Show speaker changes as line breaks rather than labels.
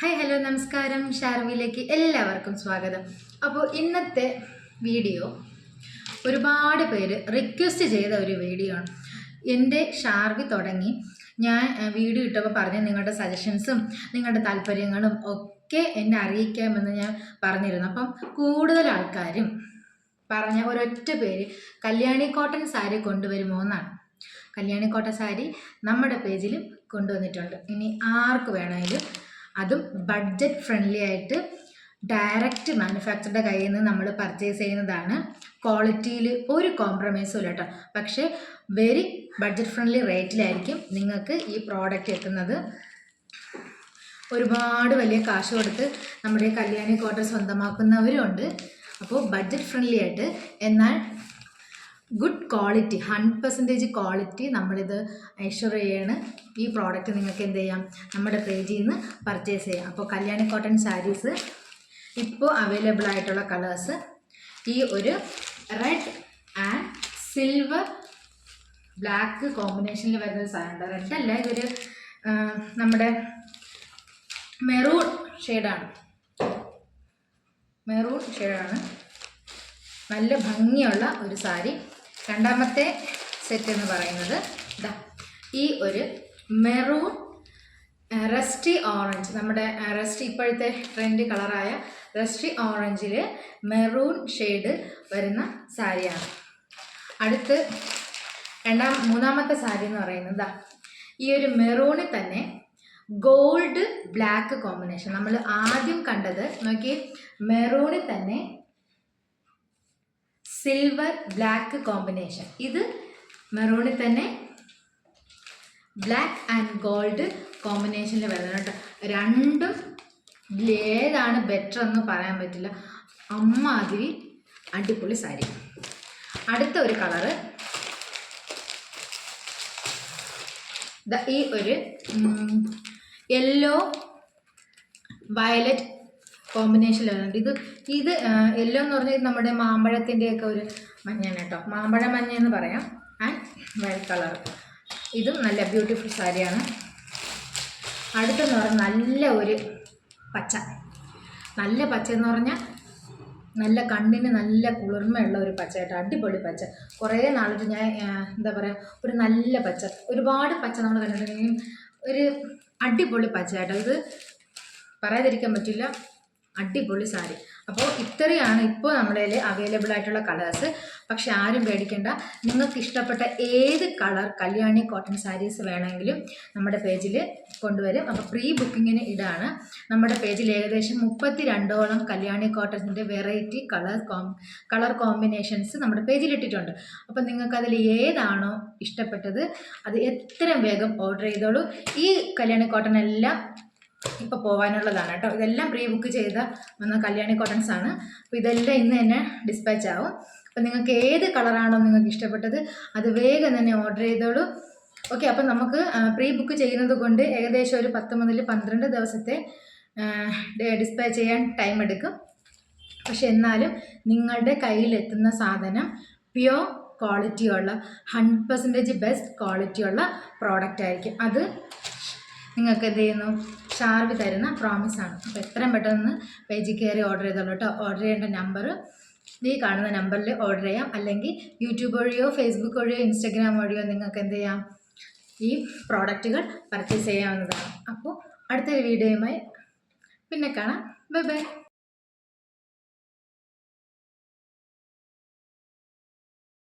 Hi hello നമസ്കാരം. ഷാർവിയിലേക്ക് എല്ലാവർക്കും സ്വാഗതം. അപ്പോൾ ഇന്നത്തെ വീഡിയോ ഒരുപാട് പേര് റിക്വസ്റ്റ് ചെയ്ത ഒരു വീഡിയോ ആണ്. എൻ്റെ ഷാർവി തുടങ്ങി ഞാൻ വീഡിയോ ഇട്ടപ്പോൾ പറഞ്ഞ നിങ്ങളുടെ സജഷൻസും നിങ്ങളുടെ താല്പര്യങ്ങളും ഒക്കെ എന്നെ അറിയിക്കാമെന്ന് ഞാൻ പറഞ്ഞിരുന്നു. അപ്പം കൂടുതൽ ആൾക്കാരും പറഞ്ഞ ഒരൊറ്റ പേര് കല്യാണി കോട്ടൺ സാരി കൊണ്ടുവരുമോ എന്നാണ്. കല്യാണി കോട്ടൺ സാരി നമ്മുടെ പേജിൽ കൊണ്ടുവന്നിട്ടുണ്ട്. ഇനി ആർക്ക് വേണമെങ്കിലും, അതും ബഡ്ജറ്റ് ഫ്രണ്ട്ലി ആയിട്ട് ഡയറക്റ്റ് മാനുഫാക്ചറുടെ കയ്യിൽ നിന്ന് നമ്മൾ പർച്ചേസ് ചെയ്യുന്നതാണ്. ക്വാളിറ്റിയിൽ ഒരു കോംപ്രമൈസും ഇല്ല കേട്ടോ. പക്ഷേ വെരി ബഡ്ജറ്റ് ഫ്രണ്ട്ലി റേറ്റിലായിരിക്കും നിങ്ങൾക്ക് ഈ പ്രോഡക്റ്റ് എത്തുന്നത്. ഒരുപാട് വലിയ കാശ് കൊടുത്ത് നമ്മുടെ കല്യാണി കോട്ടൺ സ്വന്തമാക്കുന്നവരുണ്ട്. അപ്പോൾ ബഡ്ജറ്റ് ഫ്രണ്ട്ലി ആയിട്ട് എന്നാൽ ഗുഡ് ക്വാളിറ്റി 100% ക്വാളിറ്റി നമ്മളിത് എൻഷുർ ചെയ്യാണ്. ഈ പ്രോഡക്റ്റ് നിങ്ങൾക്ക് എന്ത് ചെയ്യാം, നമ്മുടെ പേജിൽ നിന്ന് പർച്ചേസ് ചെയ്യാം. അപ്പോൾ കല്യാണി കോട്ടൺ സാരീസ് ഇപ്പോൾ അവൈലബിൾ ആയിട്ടുള്ള കളേഴ്സ് ഈ ഒരു റെഡ് ആൻഡ് സിൽവർ ബ്ലാക്ക് കോമ്പിനേഷനിൽ വരുന്നൊരു സാധനമുണ്ട്. റെഡ് അല്ല, ഇതൊരു നമ്മുടെ മെറൂൺ ഷെയ്ഡാണ്. നല്ല ഭംഗിയുള്ള ഒരു സാരി. രണ്ടാമത്തെ സെറ്റ് എന്ന് പറയുന്നത് ഈ ഒരു മെറൂൺ റസ്റ്റി ഓറഞ്ച്, നമ്മുടെ റസ്റ്റി ഇപ്പോഴത്തെ ട്രെൻഡ് കളറായ റസ്റ്റി ഓറഞ്ചിൽ മെറൂൺ ഷെയ്ഡ് വരുന്ന സാരിയാണ്. അടുത്ത് മൂന്നാമത്തെ സാരി എന്ന് പറയുന്നത് ഈ ഒരു മെറൂണിൽ തന്നെ ഗോൾഡ് ബ്ലാക്ക് കോമ്പിനേഷൻ. നമ്മൾ ആദ്യം കണ്ടത് നോക്കി, മെറൂണിൽ തന്നെ സിൽവർ ബ്ലാക്ക് കോമ്പിനേഷൻ. ഇത് മെറൂണിൽ തന്നെ ബ്ലാക്ക് ആൻഡ് ഗോൾഡ് കോമ്പിനേഷനിൽ വരുന്നത് കേട്ടോ. രണ്ടും ഏതാണ് ബെറ്റർ എന്ന് പറയാൻ പറ്റില്ല. അമ്മാതിരി അടിപൊളി സാരി. അടുത്ത ഒരു കളറ് ഈ ഒരു യെല്ലോ വയലറ്റ് കോമ്പിനേഷനിൽ വരുന്നുണ്ട്. ഇത് യെല്ലോ എന്ന് പറഞ്ഞാൽ നമ്മുടെ മാമ്പഴത്തിൻ്റെയൊക്കെ ഒരു മഞ്ഞാണ് കേട്ടോ. മാമ്പഴ മഞ്ഞ എന്ന് പറയാം. And white colour. ഇതും നല്ല ബ്യൂട്ടിഫുൾ സാരിയാണ്. അടുത്തെന്ന് പറഞ്ഞാൽ നല്ല ഒരു പച്ച. നല്ല പച്ച എന്ന് പറഞ്ഞാൽ നല്ല കണ്ണിന് നല്ല കുളിർമയുള്ള ഒരു പച്ച കേട്ടോ. അടിപൊളി പച്ച. കുറേ നാളിട്ട് ഞാൻ എന്താ പറയുക, ഒരു നല്ല പച്ച. ഒരുപാട് പച്ച നമ്മൾ കണ്ടിട്ടുണ്ടെങ്കിലും ഒരു അടിപൊളി പച്ച കേട്ടോ. ഇത് പറയാതിരിക്കാൻ പറ്റില്ല. അടിപൊളി സാരി. അപ്പോൾ ഇത്രയാണ് ഇപ്പോൾ നമ്മുടെ കയ്യിൽ അവൈലബിൾ ആയിട്ടുള്ള കളേഴ്സ്. പക്ഷെ ആരും പേടിക്കേണ്ട, നിങ്ങൾക്ക് ഇഷ്ടപ്പെട്ട ഏത് കളർ കല്യാണി കോട്ടൺ സാരീസ് വേണമെങ്കിലും നമ്മുടെ പേജിൽ കൊണ്ടുവരും. അപ്പോൾ പ്രീ ബുക്കിങ്ങിന് ഇടാണ്. നമ്മുടെ പേജിൽ ഏകദേശം 32ഓളം കല്യാണി കോട്ടൺസിൻ്റെ വെറൈറ്റി കളർ കോമ്പിനേഷൻസ് നമ്മുടെ പേജിൽ ഇട്ടിട്ടുണ്ട്. അപ്പോൾ നിങ്ങൾക്ക് അതിൽ ഏതാണോ ഇഷ്ടപ്പെട്ടത് അത് എത്രയും വേഗം ഓർഡർ ചെയ്തോളൂ. ഈ കല്യാണി കോട്ടൺ എല്ലാം ഇപ്പോൾ പോകാനുള്ളതാണ് കേട്ടോ. ഇതെല്ലാം പ്രീ ബുക്ക് ചെയ്ത വന്ന കല്യാണി കോട്ടൺസ് ആണ്. അപ്പോൾ ഇതെല്ലാം ഇന്ന് തന്നെ ഡിസ്പാച്ച് ആവും. അപ്പോൾ നിങ്ങൾക്ക് ഏത് കളറാണോ നിങ്ങൾക്ക് ഇഷ്ടപ്പെട്ടത് അത് വേഗം തന്നെ ഓർഡർ ചെയ്തോളൂ. ഓക്കെ. അപ്പം നമുക്ക് പ്രീ ബുക്ക് ചെയ്യുന്നത് കൊണ്ട് ഏകദേശം ഒരു 10 മുതൽ 12 ദിവസത്തെ ഡിസ്പാച്ച് ചെയ്യാൻ ടൈം എടുക്കും. പക്ഷെ എന്നാലും നിങ്ങളുടെ കയ്യിലെത്തുന്ന സാധനം പ്യുവർ ക്വാളിറ്റിയുള്ള 100% ബെസ്റ്റ് ക്വാളിറ്റിയുള്ള പ്രോഡക്റ്റ് ആയിരിക്കും. അത് നിങ്ങൾക്ക് എന്ത് ചെയ്യുന്നു, ഷാർവി തരുന്ന പ്രോമിസാണ്. അപ്പോൾ എത്രയും പെട്ടെന്ന് പേജിൽ കയറി ഓർഡർ ചെയ്തോളൂ കേട്ടോ. ഓർഡർ ചെയ്യേണ്ട നമ്പർ ഈ കാണുന്ന നമ്പറിൽ ഓർഡർ ചെയ്യാം. അല്ലെങ്കിൽ യൂട്യൂബ് വഴിയോ ഫേസ്ബുക്ക് വഴിയോ ഇൻസ്റ്റഗ്രാം വഴിയോ നിങ്ങൾക്ക് എന്ത് ചെയ്യാം, ഈ പ്രോഡക്റ്റുകൾ പർച്ചേസ് ചെയ്യാവുന്നതാണ്. അപ്പോൾ അടുത്തൊരു വീഡിയോയുമായി പിന്നെ കാണാം. Bye bye.